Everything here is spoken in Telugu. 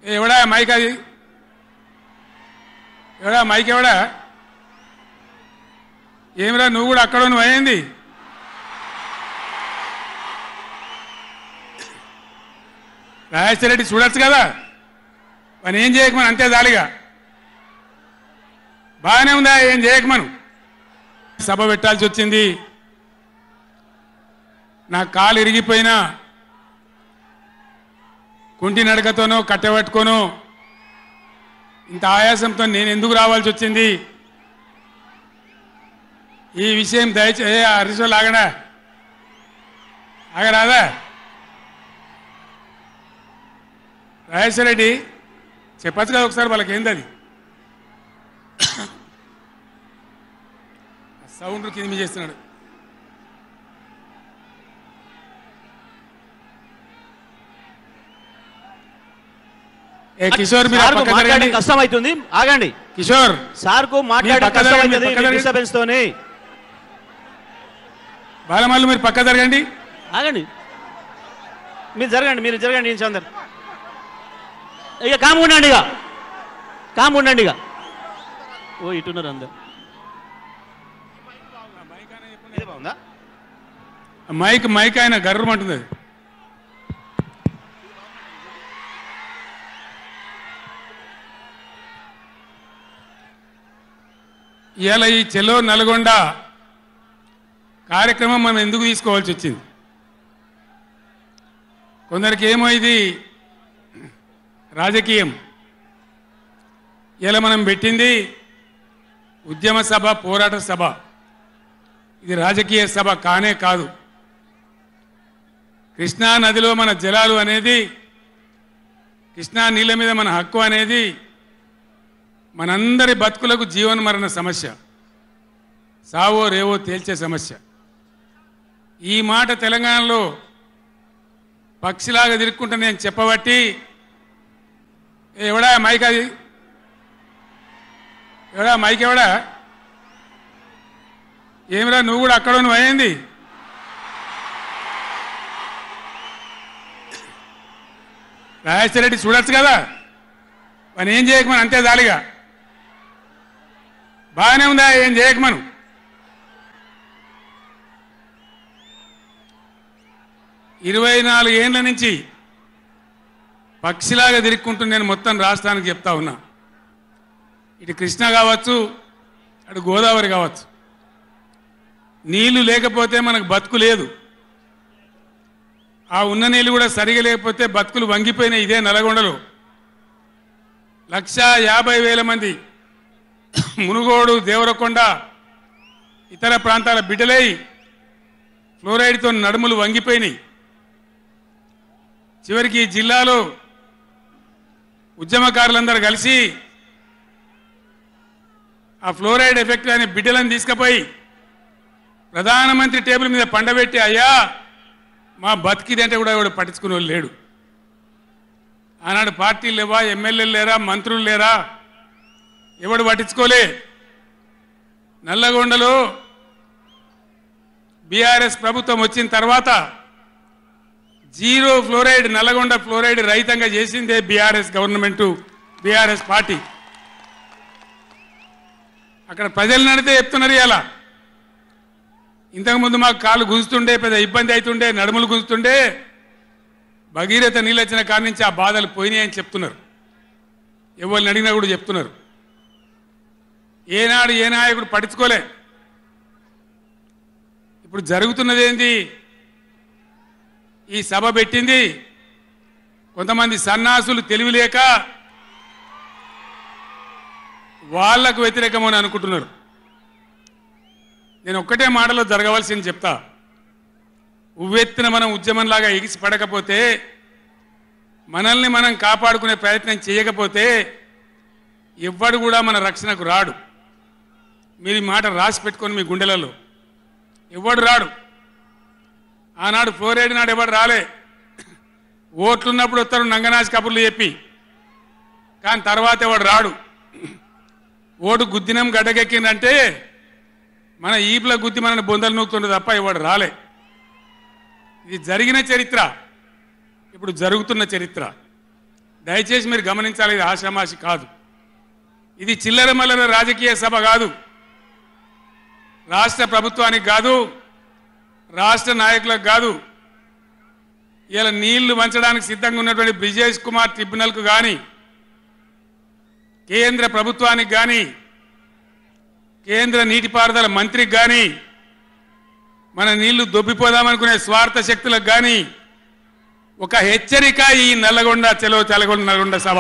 ఎవడా మైక్ అది ఎవడా మైక్ ఎవడా ఏమిరా నువ్వు కూడా అక్కడ నువ్వు అయింది రాజశేఖర రెడ్డి చూడొచ్చు కదా మనం ఏం చేయకమని అంతే దాలిగా బాగానే ఉందా ఏం చేయకమను సభ పెట్టాల్సి వచ్చింది నా కాలు ఇరిగిపోయినా కుంటి నడకతోనో కట్టెబట్టుకోనో ఇంత ఆయాసంతో నేను ఎందుకు రావాల్సి వచ్చింది ఈ విషయం దయచేసి హరీశ్వర్ ఆగడా ఆగరాదా రాజేశ్వర రెడ్డి చెప్పచ్చు కదా ఒకసారి వాళ్ళకి ఏంది అది సౌండ్ కింద చేస్తున్నాడు కిషోర్ మీరు కష్టం అవుతుంది ఆగండి కిషోర్ సార్ కు డిస్టర్బెన్స్ తోనే బాలమల్లు మీరు పక్క జరగండి ఆగండి మీరు జరగండి చందర్ ఇక కామ్ ఉండండి ఇక ఓ ఇటున్నారు అందరు మైక్ ఆయన గర్రమంటుంది అది ఇవాళ ఈ చెలో నల్గొండ కార్యక్రమం మనం ఎందుకు తీసుకోవాల్సి వచ్చింది కొందరికి ఏమో ఇది రాజకీయం ఇలా మనం పెట్టింది ఉద్యమ సభ పోరాట సభ ఇది రాజకీయ సభ కానే కాదు కృష్ణా నదిలో మన జలాలు అనేది కృష్ణా నీళ్ళ మీద మన హక్కు అనేది మనందరి బతుకులకు జీవన మరణ సమస్య సావో రేవో తేల్చే సమస్య ఈ మాట తెలంగాణలో పక్షిలాగా తిరుక్కుంటా నేను చెప్పబట్టి ఎవడా మైక్ అది ఎవడా మైక్ ఎవడా ఏమిరా నువ్వు కూడా అక్కడ నువ్వు అయింది రాజశేఖర రెడ్డి చూడొచ్చు కదా మనం ఏం చేయకమని అంతే దాలిగా బాగానే ఉందా ఏం చేయకమను 24 ఏళ్ల నుంచి పక్షిలాగా తిరుక్కుంటూ నేను మొత్తం రాష్ట్రానికి చెప్తా ఉన్నా ఇటు కృష్ణ కావచ్చు అటు గోదావరి కావచ్చు నీళ్లు లేకపోతే మనకు బతుకు లేదు ఆ ఉన్న నీళ్లు కూడా సరిగా లేకపోతే బతుకులు వంగిపోయినాయి ఇదే నల్గొండలో 150,000 మంది మునుగోడు దేవరకొండ ఇతర ప్రాంతాల బిడ్డలై ఫ్లోరైడ్తో నడుములు వంగిపోయినాయి చివరికి జిల్లాలో ఉద్యమకారులందరూ కలిసి ఆ ఫ్లోరైడ్ ఎఫెక్ట్ అనే బిడ్డలను తీసుకుపోయి ప్రధానమంత్రి టేబుల్ మీద పండబెట్టి అయ్యా మా బతికిదంటే కూడా ఎవడు పట్టించుకునే వాళ్ళు లేడు ఆనాడు పార్టీలు లేవా ఎమ్మెల్యేలు లేరా మంత్రులు లేరా ఎవడు పట్టించుకోలే నల్లగొండలో బీఆర్ఎస్ ప్రభుత్వం వచ్చిన తర్వాత జీరో ఫ్లోరైడ్ నల్లగొండ ఫ్లోరైడ్ రహితంగా చేసిందే బీఆర్ఎస్ గవర్నమెంట్ బీఆర్ఎస్ పార్టీ అక్కడ ప్రజలు నడితే చెప్తున్నారు ఇలా ఇంతకుముందు మాకు కాళ్ళు గుంజుతుండే పెద్ద ఇబ్బంది అవుతుండే నడుములు గుంజుతుండే భగీరథ నీళ్ళు వచ్చిన కాడి నుంచి ఆ బాధలు పోయినాయి అని చెప్తున్నారు ఎవరిని అడిగినా కూడా చెప్తున్నారు ఏనాడు ఏ నాయకుడు పట్టించుకోలే ఇప్పుడు జరుగుతున్నది ఏంది ఈ సభ పెట్టింది కొంతమంది సన్నాసులు తెలివిలేక వాళ్లకు వ్యతిరేకమని అనుకుంటున్నారు నేను ఒక్కటే మాటలో జరగవలసింది చెప్తా ఉవ్వెత్తిన మనం ఉద్యమంలాగా ఎగిసి పడకపోతే మనల్ని మనం కాపాడుకునే ప్రయత్నం చేయకపోతే ఎవ్వడు కూడా మన రక్షణకు రాడు మీరు ఈ మాట రాసి పెట్టుకొని మీ గుండెలలో ఎవ్వడు రాడు ఆనాడు ఫ్లోరైడ్ నాడు ఎవడు రాలే ఓట్లున్నప్పుడు వస్తారు నంగనాచి కబుర్లు చెప్పి కానీ తర్వాత ఎవడు రాడు ఓటు గుద్దినం గడ్డకెక్కిందంటే మన ఈపుల గుద్ది మనని బొందలు నూకుతుండే తప్ప ఎవడు రాలే ఇది జరిగిన చరిత్ర ఇప్పుడు జరుగుతున్న చరిత్ర దయచేసి మీరు గమనించాలి, ఇది ఆషామాషి కాదు. ఇది చిల్లర మల్లర రాజకీయ సభ కాదు. రాష్ట్ర ప్రభుత్వానికి కాదు, రాష్ట్ర నాయకులకు కాదు. ఇలా నీళ్లు వంచడానికి సిద్ధంగా ఉన్నటువంటి బ్రిజేష్ కుమార్ ట్రిబ్యునల్కు కానీ, కేంద్ర ప్రభుత్వానికి కానీ, కేంద్ర నీటిపారుదల మంత్రికి కానీ, మన నీళ్లు దొబ్బిపోదామనుకునే స్వార్థ శక్తులకు కానీ ఒక హెచ్చరిక ఈ నల్లగొండ చలో నల్గొండ సభ.